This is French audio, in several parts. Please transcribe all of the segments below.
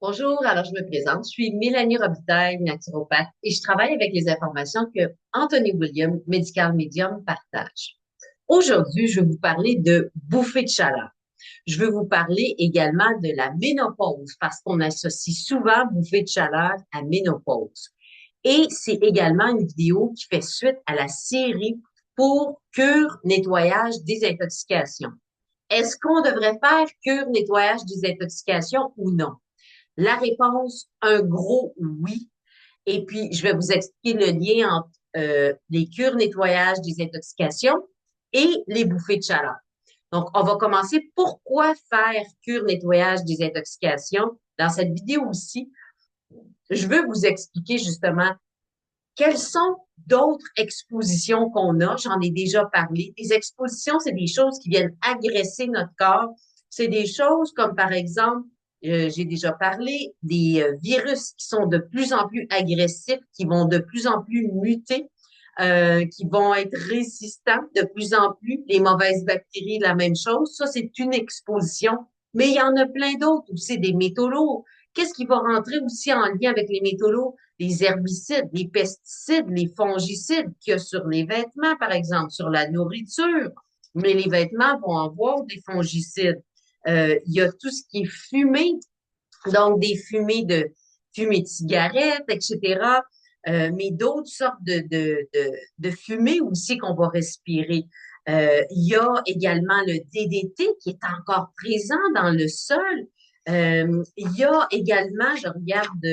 Bonjour, alors je me présente. Je suis Mélanie Robitaille, naturopathe, et je travaille avec les informations que Anthony William, Medical Medium, partage. Aujourd'hui, je vais vous parler de bouffée de chaleur. Je veux vous parler également de la ménopause parce qu'on associe souvent bouffée de chaleur à ménopause. Et c'est également une vidéo qui fait suite à la série pour cure, nettoyage, désintoxication. Est-ce qu'on devrait faire cure, nettoyage, désintoxication ou non? La réponse, un gros oui. Et puis, je vais vous expliquer le lien entre les cures, nettoyage, désintoxication et les bouffées de chaleur. Donc, on va commencer. Pourquoi faire cure, nettoyage, désintoxication? Dans cette vidéo aussi, je veux vous expliquer justement quelles sont d'autres expositions qu'on a. J'en ai déjà parlé. Les expositions, c'est des choses qui viennent agresser notre corps. C'est des choses comme, par exemple, j'ai déjà parlé des virus qui sont de plus en plus agressifs, qui vont de plus en plus muter, qui vont être résistants de plus en plus. Les mauvaises bactéries, la même chose. Ça, c'est une exposition. Mais il y en a plein d'autres aussi, des métaux lourds. Qu'est-ce qui va rentrer aussi en lien avec les métaux lourds? Les herbicides, les pesticides, les fongicides qu'il y a sur les vêtements, par exemple, sur la nourriture. Mais les vêtements vont avoir des fongicides. Il y a tout ce qui est fumé, donc des fumées de cigarettes, etc. Mais d'autres sortes de fumées aussi qu'on va respirer. Il y a également le DDT qui est encore présent dans le sol. Il y a également, je regarde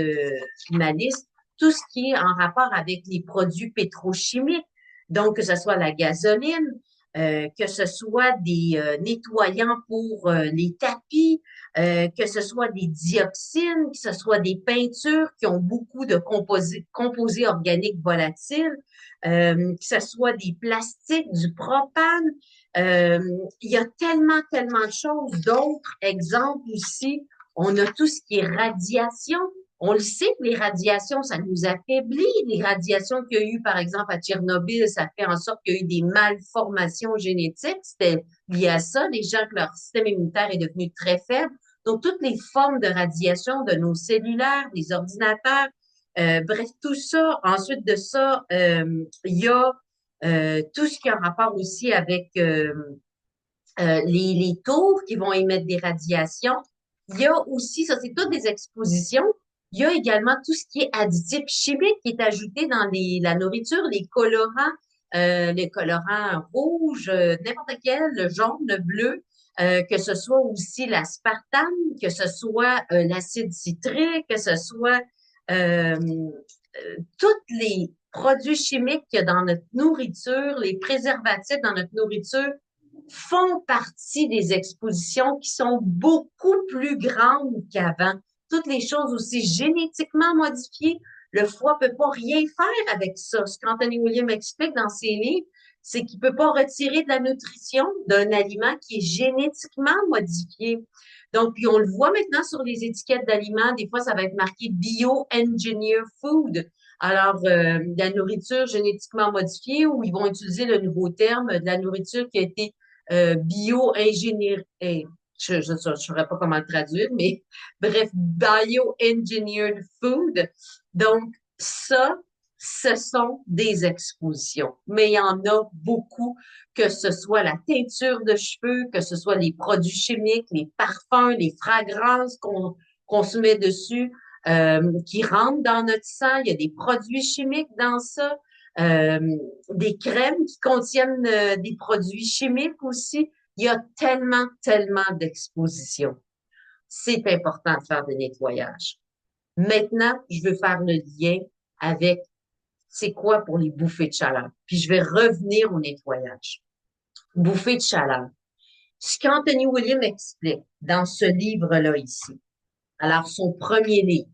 ma liste, tout ce qui est en rapport avec les produits pétrochimiques. Donc, que ce soit la gasoline, que ce soit des nettoyants pour les tapis, que ce soit des dioxines, que ce soit des peintures qui ont beaucoup de composés organiques volatiles, que ce soit des plastiques, du propane. Euh, il y a tellement, tellement de choses. D'autres exemples aussi, on a tout ce qui est radiation. On le sait que les radiations, ça nous affaiblit. Les radiations qu'il y a eu, par exemple, à Tchernobyl, ça fait en sorte qu'il y a eu des malformations génétiques. C'était lié à ça. Les gens que leur système immunitaire est devenu très faible. Donc, toutes les formes de radiation de nos cellulaires, des ordinateurs, bref, tout ça. Ensuite de ça, il y a tout ce qui a rapport aussi avec les tours qui vont émettre des radiations. Il y a aussi, ça c'est toutes des expositions. Il y a également tout ce qui est additif chimique qui est ajouté dans la nourriture, les colorants rouges, n'importe quel, le jaune, le bleu, que ce soit aussi l'aspartame, que ce soit l'acide citrique, que ce soit tous les produits chimiques qu'il y a dans notre nourriture, les préservatifs dans notre nourriture, font partie des expositions qui sont beaucoup plus grandes qu'avant. Toutes les choses aussi génétiquement modifiées, le foie peut pas rien faire avec ça. Ce qu'Anthony William explique dans ses livres, c'est qu'il peut pas retirer de la nutrition d'un aliment qui est génétiquement modifié. Donc, puis on le voit maintenant sur les étiquettes d'aliments, des fois ça va être marqué Bio-Engineer Food. Alors, la nourriture génétiquement modifiée, où ils vont utiliser le nouveau terme de la nourriture qui a été bio-ingénierie, je ne saurais pas comment le traduire, mais bref, bio-engineered food. Donc, ça, ce sont des expositions. Mais il y en a beaucoup, que ce soit la teinture de cheveux, que ce soit les produits chimiques, les parfums, les fragrances qu'on se met dessus, qui rentrent dans notre sang. Il y a des produits chimiques dans ça. Euh, des crèmes qui contiennent des produits chimiques aussi. Il y a tellement, tellement d'expositions. C'est important de faire des nettoyages. Maintenant, je veux faire le lien avec c'est quoi pour les bouffées de chaleur. Puis je vais revenir au nettoyage. Bouffées de chaleur. Ce qu'Anthony William explique dans ce livre-là ici. Alors, son premier livre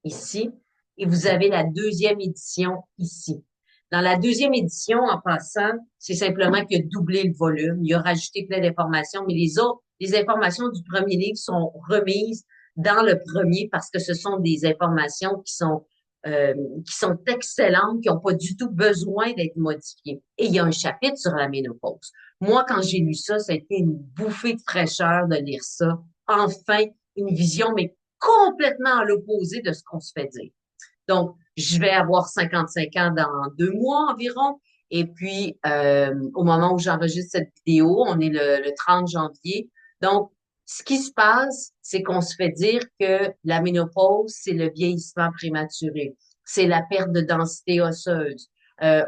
ici, et vous avez la deuxième édition ici. Dans la deuxième édition, en passant, c'est simplement qu'il a doublé le volume. Il a rajouté plein d'informations, mais les informations du premier livre sont remises dans le premier parce que ce sont des informations qui sont excellentes, qui n'ont pas du tout besoin d'être modifiées. Et il y a un chapitre sur la ménopause. Moi, quand j'ai lu ça, ça a été une bouffée de fraîcheur de lire ça. Enfin, une vision, mais complètement à l'opposé de ce qu'on se fait dire. Donc, je vais avoir 55 ans dans 2 mois environ. Et puis, au moment où j'enregistre cette vidéo, on est le 30 janvier. Donc, ce qui se passe, c'est qu'on se fait dire que la ménopause, c'est le vieillissement prématuré, c'est la perte de densité osseuse.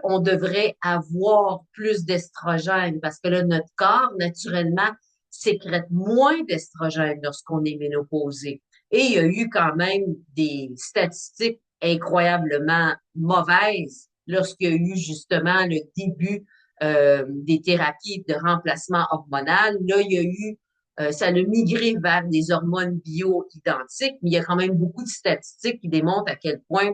On devrait avoir plus d'estrogène parce que là, notre corps, naturellement, sécrète moins d'estrogène lorsqu'on est ménopausé. Et il y a eu quand même des statistiques incroyablement mauvaises lorsqu'il y a eu justement le début des thérapies de remplacement hormonal. Là, il y a eu, ça a migré vers des hormones bio-identiques, mais il y a quand même beaucoup de statistiques qui démontrent à quel point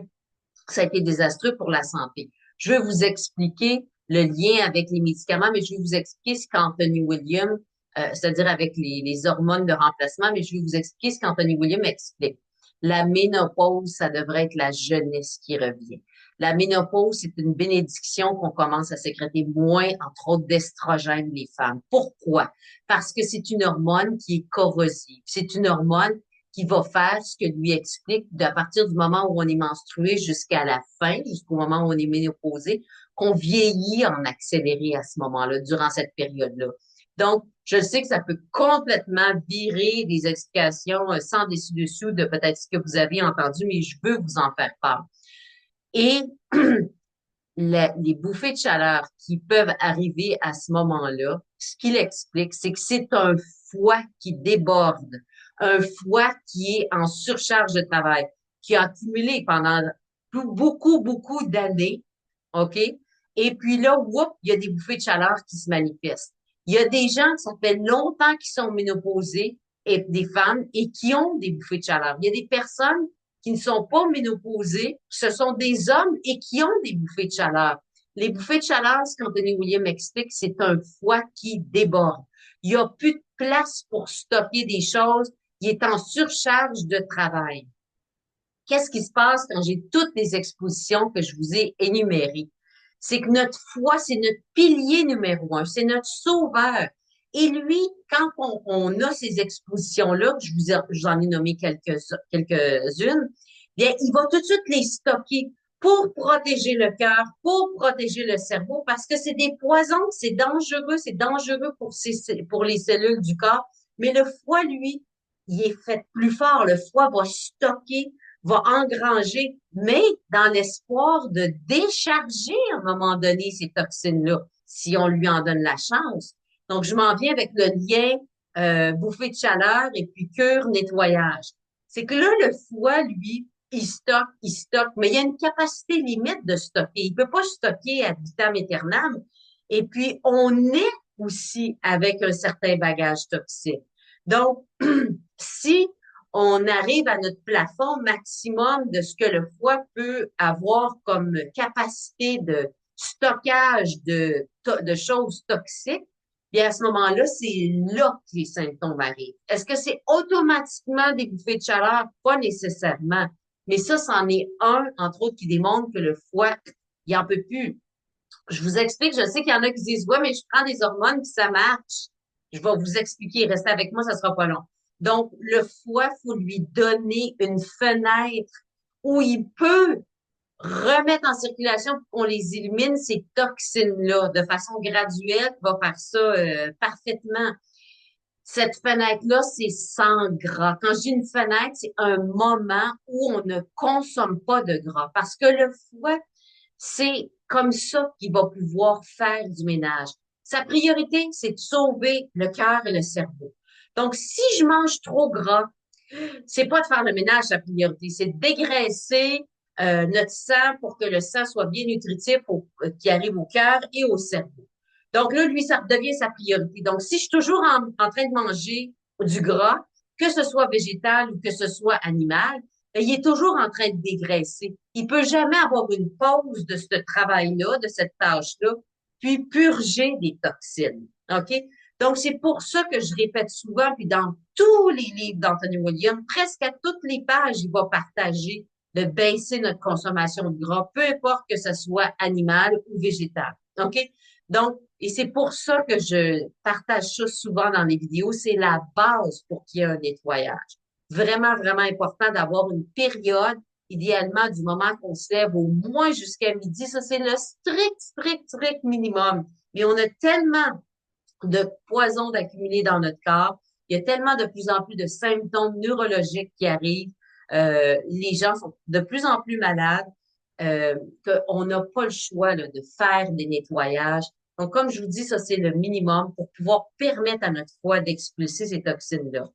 ça a été désastreux pour la santé. Je vais vous expliquer le lien avec les médicaments, mais je vais vous expliquer ce qu'Anthony Williams, c'est-à-dire avec les hormones de remplacement, mais je vais vous expliquer ce qu'Anthony Williams explique. La ménopause, ça devrait être la jeunesse qui revient. La ménopause, c'est une bénédiction qu'on commence à sécréter moins, entre autres, d'estrogène, les femmes. Pourquoi? Parce que c'est une hormone qui est corrosive. C'est une hormone qui va faire ce que lui explique à partir du moment où on est menstrué jusqu'à la fin, jusqu'au moment où on est ménopausé, qu'on vieillit en accéléré à ce moment-là, durant cette période-là. Donc, je sais que ça peut complètement virer des explications sans dessus-dessous de peut-être ce que vous avez entendu, mais je veux vous en faire part. Et les bouffées de chaleur qui peuvent arriver à ce moment-là, ce qu'il explique, c'est que c'est un foie qui déborde, un foie qui est en surcharge de travail, qui a accumulé pendant beaucoup, beaucoup d'années, OK? Et puis là, whoop, il y a des bouffées de chaleur qui se manifestent. Il y a des gens, ça fait longtemps qu'ils sont ménopausés, et des femmes, et qui ont des bouffées de chaleur. Il y a des personnes qui ne sont pas ménopausés, ce sont des hommes et qui ont des bouffées de chaleur. Les bouffées de chaleur, ce qu'Anthony Williams explique, c'est un foie qui déborde. Il n'y a plus de place pour stocker des choses. Il est en surcharge de travail. Qu'est-ce qui se passe quand j'ai toutes les expositions que je vous ai énumérées? C'est que notre foi, c'est notre pilier numéro un, c'est notre sauveur. Et lui, quand on a ces expositions-là, que je vous en ai nommé quelques-unes, bien, il va tout de suite les stocker pour protéger le cœur, pour protéger le cerveau, parce que c'est des poisons, c'est dangereux pour les cellules du corps. Mais le foie, lui, il est fait plus fort. Le foie va stocker, va engranger, mais dans l'espoir de décharger à un moment donné ces toxines-là, si on lui en donne la chance. Donc, je m'en viens avec le lien bouffée de chaleur et puis cure, nettoyage. C'est que là, le foie, lui, il stocke, mais il y a une capacité limite de stocker. Il peut pas stocker ad vitam aeternam. Et puis, on est aussi avec un certain bagage toxique. Donc, si on arrive à notre plafond maximum de ce que le foie peut avoir comme capacité de stockage de choses toxiques, bien à ce moment-là, c'est là que les symptômes arrivent. Est-ce que c'est automatiquement des bouffées de chaleur? Pas nécessairement. Mais ça, c'en est un, entre autres, qui démontre que le foie, il en peut plus. Je vous explique, je sais qu'il y en a qui disent, ouais, mais je prends des hormones puis ça marche. Je vais vous expliquer, restez avec moi, ça sera pas long. Donc, le foie, faut lui donner une fenêtre où il peut remettre en circulation pour qu'on les élimine, ces toxines-là, de façon graduelle, il va faire ça parfaitement. Cette fenêtre-là, c'est sans gras. Quand je dis une fenêtre, c'est un moment où on ne consomme pas de gras. Parce que le foie, c'est comme ça qu'il va pouvoir faire du ménage. Sa priorité, c'est de sauver le cœur et le cerveau. Donc, si je mange trop gras, c'est pas de faire le ménage, sa priorité, c'est de dégraisser notre sang pour que le sang soit bien nutritif qui arrive au cœur et au cerveau. Donc là, lui, ça devient sa priorité. Donc, si je suis toujours en train de manger du gras, que ce soit végétal ou que ce soit animal, ben, il est toujours en train de dégraisser. Il peut jamais avoir une pause de ce travail-là, de cette tâche-là, puis purger des toxines. OK? Donc, c'est pour ça que je répète souvent, puis dans tous les livres d'Anthony Williams, presque à toutes les pages, il va partager de baisser notre consommation de gras, peu importe que ce soit animal ou végétal. OK? Donc, et c'est pour ça que je partage ça souvent dans les vidéos, c'est la base pour qu'il y ait un nettoyage. Vraiment, vraiment important d'avoir une période, idéalement du moment qu'on se lève au moins jusqu'à midi. Ça, c'est le strict, strict, strict minimum. Mais on a tellement de poison d'accumuler dans notre corps. Il y a tellement de plus en plus de symptômes neurologiques qui arrivent. Les gens sont de plus en plus malades, euh, qu'on n'a pas le choix là, de faire des nettoyages. Donc, comme je vous dis, ça, c'est le minimum pour pouvoir permettre à notre foie d'expulser ces toxines-là.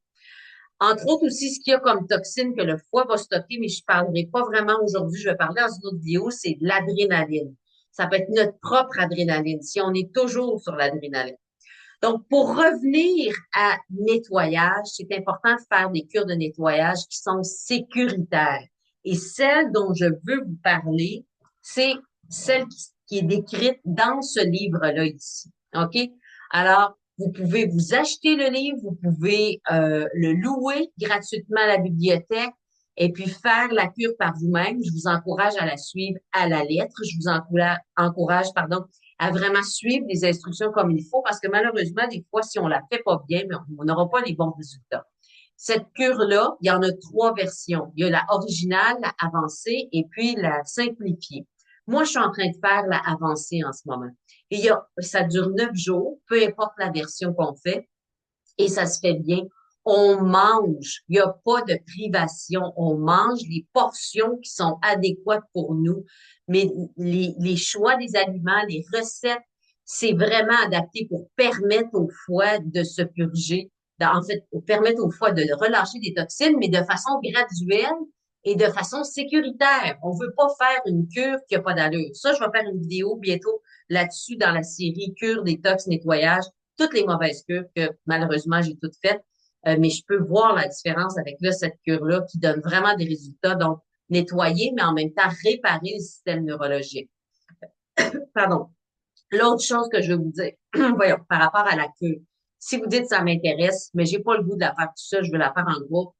Entre autres aussi, ce qu'il y a comme toxine que le foie va stocker, mais je ne parlerai pas vraiment aujourd'hui, je vais parler dans une autre vidéo, c'est de l'adrénaline. Ça peut être notre propre adrénaline, si on est toujours sur l'adrénaline. Donc, pour revenir à nettoyage, c'est important de faire des cures de nettoyage qui sont sécuritaires. Et celle dont je veux vous parler, c'est celle qui est décrite dans ce livre-là ici. OK? Alors, vous pouvez vous acheter le livre, vous pouvez le louer gratuitement à la bibliothèque et puis faire la cure par vous-même. Je vous encourage à la suivre à la lettre. Je vous encourage, pardon, à vraiment suivre les instructions comme il faut parce que malheureusement, des fois, si on la fait pas bien, mais on n'aura pas les bons résultats. Cette cure-là, il y en a trois versions. Il y a la originale, la avancée et puis la simplifiée. Moi, je suis en train de faire la avancée en ce moment. Et ça dure 9 jours, peu importe la version qu'on fait, et ça se fait bien. On mange. Il n'y a pas de privation. On mange les portions qui sont adéquates pour nous. Mais les choix des aliments, les recettes, c'est vraiment adapté pour permettre au foie de se purger. En fait, pour permettre au foie de relâcher des toxines, mais de façon graduelle et de façon sécuritaire. On veut pas faire une cure qui a pas d'allure. Ça, je vais faire une vidéo bientôt là-dessus dans la série Cure, détox, nettoyage, toutes les mauvaises cures que malheureusement j'ai toutes faites, mais je peux voir la différence avec là, cette cure-là qui donne vraiment des résultats. Donc, nettoyer, mais en même temps réparer le système neurologique. Pardon. L'autre chose que je veux vous dire, voyons, par rapport à la cure, si vous dites ça m'intéresse, mais j'ai pas le goût de la faire tout seul, je veux la faire en groupe,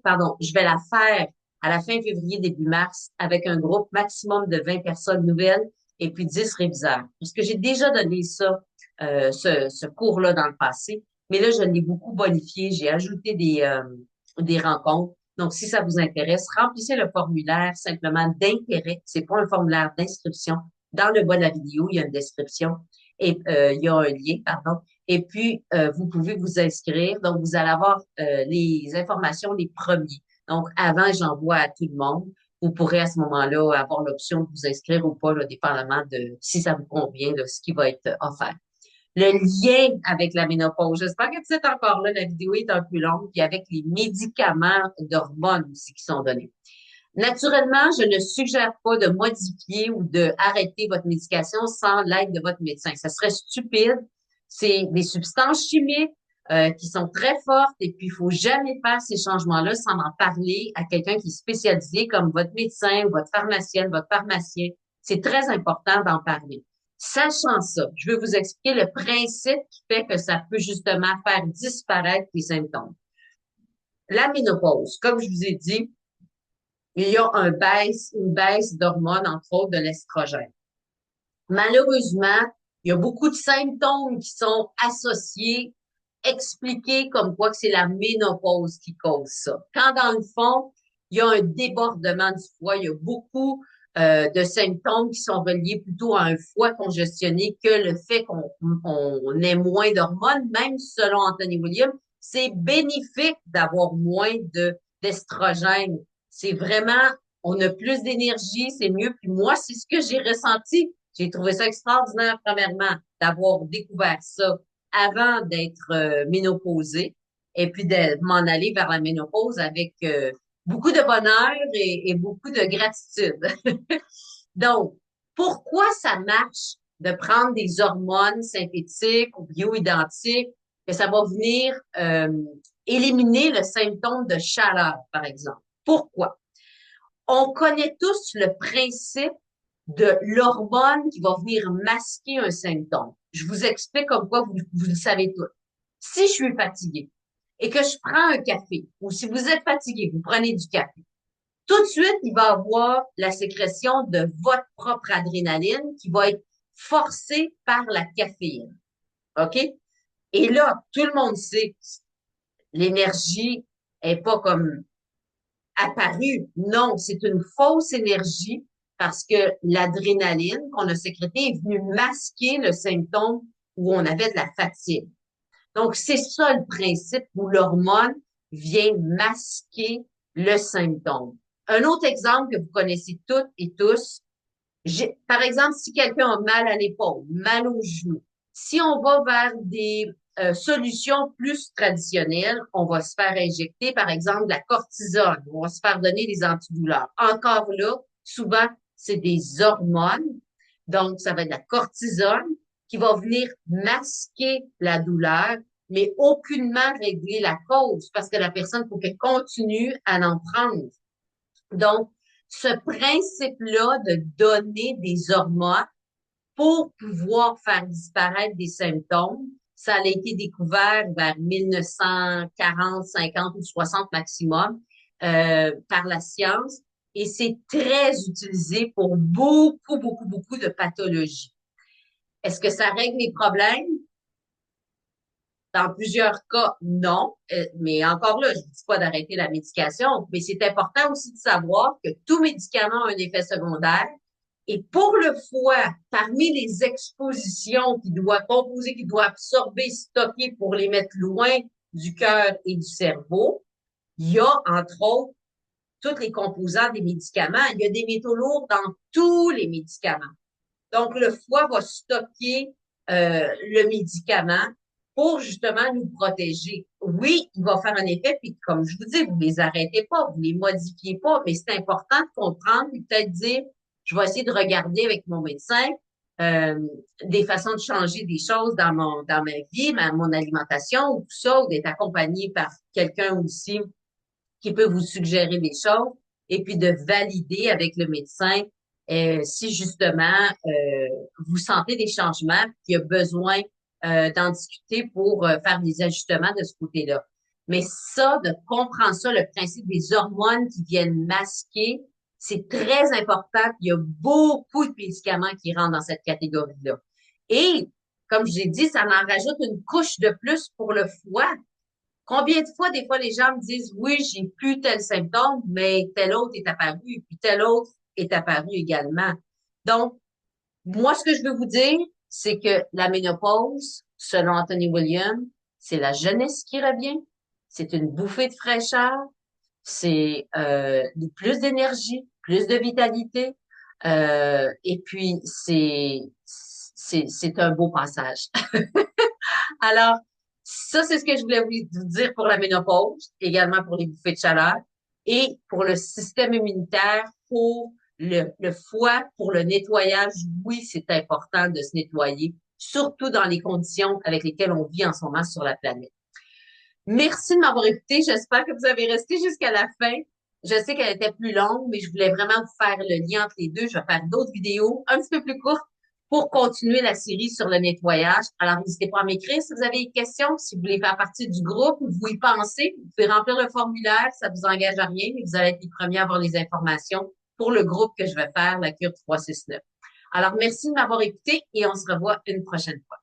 pardon, je vais la faire à la fin février, début mars, avec un groupe maximum de 20 personnes nouvelles et puis 10 réviseurs. Parce que j'ai déjà donné ça, ce cours-là dans le passé, mais là, je l'ai beaucoup bonifié. J'ai ajouté des rencontres. Donc, si ça vous intéresse, remplissez le formulaire simplement d'intérêt. C'est pas un formulaire d'inscription. Dans le bas de la vidéo, il y a une description et il y a un lien, pardon. Et puis, vous pouvez vous inscrire. Donc, vous allez avoir les informations les premiers. Donc, avant, j'envoie à tout le monde. Vous pourrez à ce moment-là avoir l'option de vous inscrire ou pas, là, dépendamment de si ça vous convient, de ce qui va être offert. Le lien avec la ménopause. J'espère que vous êtes encore là. La vidéo est un peu longue, puis avec les médicaments d'hormones aussi qui sont donnés. Naturellement, je ne suggère pas de modifier ou de arrêter votre médication sans l'aide de votre médecin. Ça serait stupide. C'est des substances chimiques qui sont très fortes et puis il faut jamais faire ces changements-là sans en parler à quelqu'un qui est spécialisé comme votre médecin, votre pharmacienne, votre pharmacien. C'est très important d'en parler. Sachant ça, je vais vous expliquer le principe qui fait que ça peut justement faire disparaître les symptômes. La ménopause, comme je vous ai dit, il y a une baisse d'hormones, entre autres de l'estrogène. Malheureusement, il y a beaucoup de symptômes qui sont associés, expliqués comme quoi que c'est la ménopause qui cause ça. Quand dans le fond, il y a un débordement du foie, il y a beaucoup de symptômes qui sont reliés plutôt à un foie congestionné que le fait qu'on ait moins d'hormones, même selon Anthony Williams, c'est bénéfique d'avoir moins d'estrogène. C'est vraiment, on a plus d'énergie, c'est mieux. Puis moi, c'est ce que j'ai ressenti. J'ai trouvé ça extraordinaire, premièrement, d'avoir découvert ça avant d'être ménopausée et puis de m'en aller vers la ménopause avec beaucoup de bonheur et beaucoup de gratitude. Donc, pourquoi ça marche de prendre des hormones synthétiques ou bioidentiques, que ça va venir éliminer le symptôme de chaleur, par exemple? Pourquoi? On connaît tous le principe de l'hormone qui va venir masquer un symptôme. Je vous explique comme quoi vous le savez tout. Si je suis fatiguée et que je prends un café, ou si vous êtes fatigué, vous prenez du café, tout de suite, il va y avoir la sécrétion de votre propre adrénaline qui va être forcée par la caféine. OK? Et là, tout le monde sait, l'énergie elle n'est pas comme apparue. Non, c'est une fausse énergie parce que l'adrénaline qu'on a sécrétée est venue masquer le symptôme où on avait de la fatigue. Donc, c'est ça le principe où l'hormone vient masquer le symptôme. Un autre exemple que vous connaissez toutes et tous, par exemple, si quelqu'un a mal à l'épaule, mal au genou, si on va vers des solutions plus traditionnelles, on va se faire injecter, par exemple, de la cortisone, on va se faire donner des antidouleurs. Encore là, souvent, c'est des hormones, donc ça va être de la cortisone qui va venir masquer la douleur, mais aucunement régler la cause parce que la personne, faut qu'elle continue à en prendre. Donc, ce principe-là de donner des hormones pour pouvoir faire disparaître des symptômes, ça a été découvert vers 1940, 50 ou 60 maximum par la science et c'est très utilisé pour beaucoup, beaucoup, beaucoup de pathologies. Est-ce que ça règle les problèmes? Dans plusieurs cas, non. Mais encore là, je ne dis pas d'arrêter la médication, mais c'est important aussi de savoir que tout médicament a un effet secondaire. Et pour le foie, parmi les expositions qu'il doit composer, qu'il doit absorber, stocker pour les mettre loin du cœur et du cerveau, il y a, entre autres, tous les composants des médicaments. Il y a des métaux lourds dans tous les médicaments. Donc, le foie va stocker le médicament pour justement nous protéger. Oui, il va faire un effet, puis comme je vous dis, vous les arrêtez pas, vous les modifiez pas, mais c'est important de comprendre et peut-être dire, je vais essayer de regarder avec mon médecin euh, des façons de changer des choses dans ma vie, mon alimentation ou tout ça, ou d'être accompagné par quelqu'un aussi qui peut vous suggérer des choses, et puis de valider avec le médecin si justement vous sentez des changements, qu'il y a besoin d'en discuter pour faire des ajustements de ce côté-là. Mais ça, de comprendre ça, le principe des hormones qui viennent masquer, c'est très important. Il y a beaucoup de médicaments qui rentrent dans cette catégorie-là. Et, comme je l'ai dit, ça en rajoute une couche de plus pour le foie. Combien de fois, des fois, les gens me disent, oui, j'ai plus tel symptôme, mais tel autre est apparu, puis tel autre est apparu également. Donc, moi, ce que je veux vous dire, c'est que la ménopause, selon Anthony Williams, c'est la jeunesse qui revient, c'est une bouffée de fraîcheur, c'est plus d'énergie, plus de vitalité, et puis c'est un beau passage. Alors, ça, c'est ce que je voulais vous dire pour la ménopause, également pour les bouffées de chaleur et pour le système immunitaire, pour le foie, pour le nettoyage. Oui, c'est important de se nettoyer, surtout dans les conditions avec lesquelles on vit en ce moment sur la planète. Merci de m'avoir écouté. J'espère que vous avez resté jusqu'à la fin. Je sais qu'elle était plus longue, mais je voulais vraiment vous faire le lien entre les deux. Je vais faire d'autres vidéos un petit peu plus courtes pour continuer la série sur le nettoyage. Alors, n'hésitez pas à m'écrire si vous avez des questions, si vous voulez faire partie du groupe ou vous y pensez. Vous pouvez remplir le formulaire, ça vous engage à rien, mais vous allez être les premiers à avoir les informations pour le groupe que je vais faire, la cure 369. Alors, merci de m'avoir écouté et on se revoit une prochaine fois.